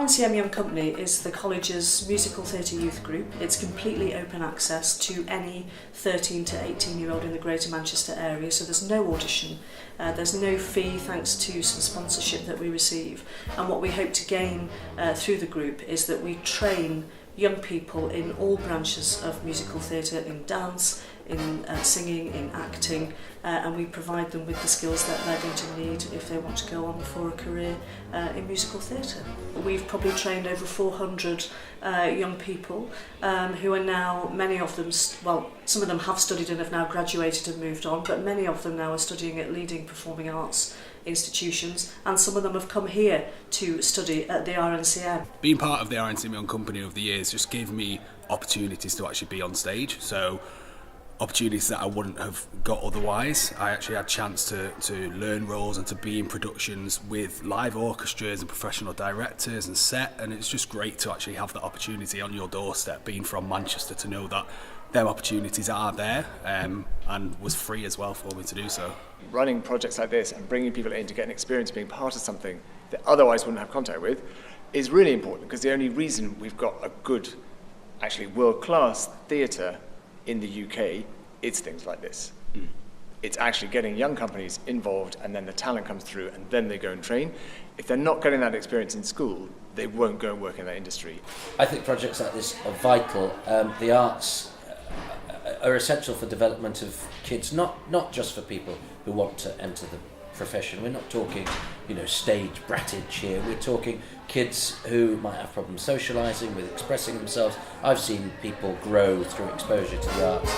RNCM Young Company is the college's musical theatre youth group. It's completely open access to any 13 to 18-year-old in the Greater Manchester area, so there's no audition, there's no fee thanks to some sponsorship that we receive. And what we hope to gain through the group is that we train young people in all branches of musical theatre, in dance, in singing, in acting, and we provide them with the skills that they're going to need if they want to go on for a career in musical theatre. We've probably trained over 400 young people who are now, many of them, well, some of them have studied and have now graduated and moved on, but many of them now are studying at leading performing arts institutions, and some of them have come here to study at the RNCM. Being part of the RNCM Young Company over the years just gave me opportunities to actually be on stage, so opportunities that I wouldn't have got otherwise. I actually had a chance to learn roles and to be in productions with live orchestras and professional directors and set, and it's just great to actually have that opportunity on your doorstep, being from Manchester, to know that them opportunities are there, and was free as well for me to do so. Running projects like this and bringing people in to get an experience being part of something that otherwise wouldn't have contact with is really important, because the only reason we've got a good, actually world-class theatre in the UK, it's things like this. It's actually getting young companies involved, and then the talent comes through, and then they go and train. If they're not getting that experience in school, they won't go and work in that industry. I think projects like this are vital. The arts are essential for development of kids, not just for people who want to enter the profession. We're not talking, stage brattage here. We're talking kids who might have problems socialising, with expressing themselves. I've seen people grow through exposure to the arts.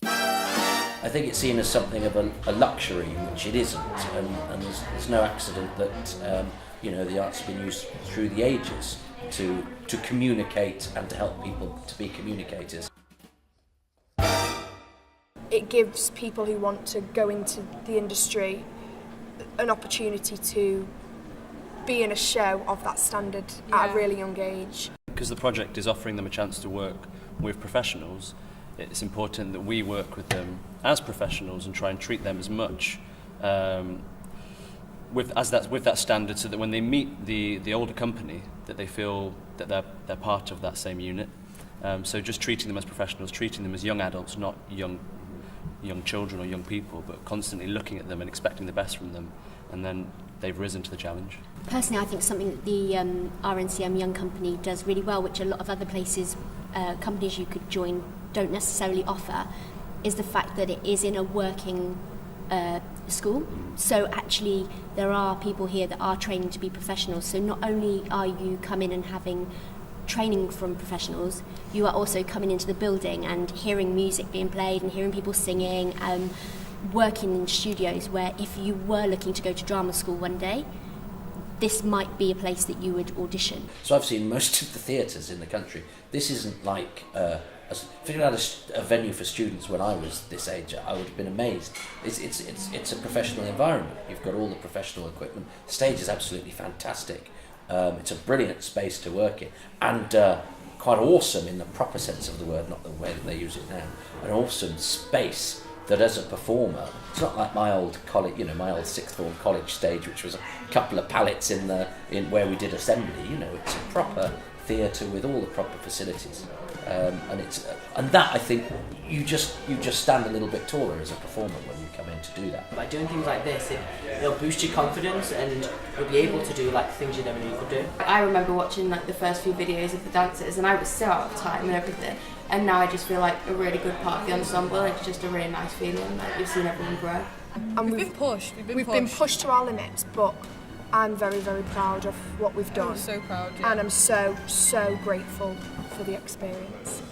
I think it's seen as something of a luxury, which it isn't, and there's no accident that the arts have been used through the ages to communicate and to help people to be communicators. It gives people who want to go into the industry an opportunity to be in a show of that standard at a really young age. Because the project is offering them a chance to work with professionals, it's important that we work with them as professionals and try and treat them as much with that standard, so that when they meet the older company, that they feel that they're part of that same unit. So just treating them as professionals, treating them as young adults, not young children or young people, but constantly looking at them and expecting the best from them, and then they've risen to the challenge. Personally, I think something that the RNCM Young Company does really well, which a lot of other places, companies you could join, don't necessarily offer, is the fact that it is in a working school. So actually there are people here that are training to be professionals, so not only are you coming and having training from professionals, you are also coming into the building and hearing music being played and hearing people singing, working in studios where if you were looking to go to drama school one day, this might be a place that you would audition. So I've seen most of the theatres in the country. This isn't like if you had a venue for students when I was this age, I would have been amazed. It's a professional environment. You've got all the professional equipment. The stage is absolutely fantastic. It's a brilliant space to work in, and quite awesome in the proper sense of the word, not the way that they use it now. An awesome space that, as a performer, it's not like my old college, my old sixth form college stage, which was a couple of pallets in where we did assembly. It's a proper theatre with all the proper facilities, and that, I think, you just stand a little bit taller as a performer when you come in to do that. By doing things like this, it'll boost your confidence, and you'll be able to do things you never knew you could do. I remember watching the first few videos of the dancers, and I was so out of time and everything, and now I just feel like a really good part of the ensemble. It's just a really nice feeling, like you've seen everyone grow. And we've been pushed to our limits, but I'm very, very proud of what we've done. I'm so proud, yeah. And I'm so, so grateful for the experience.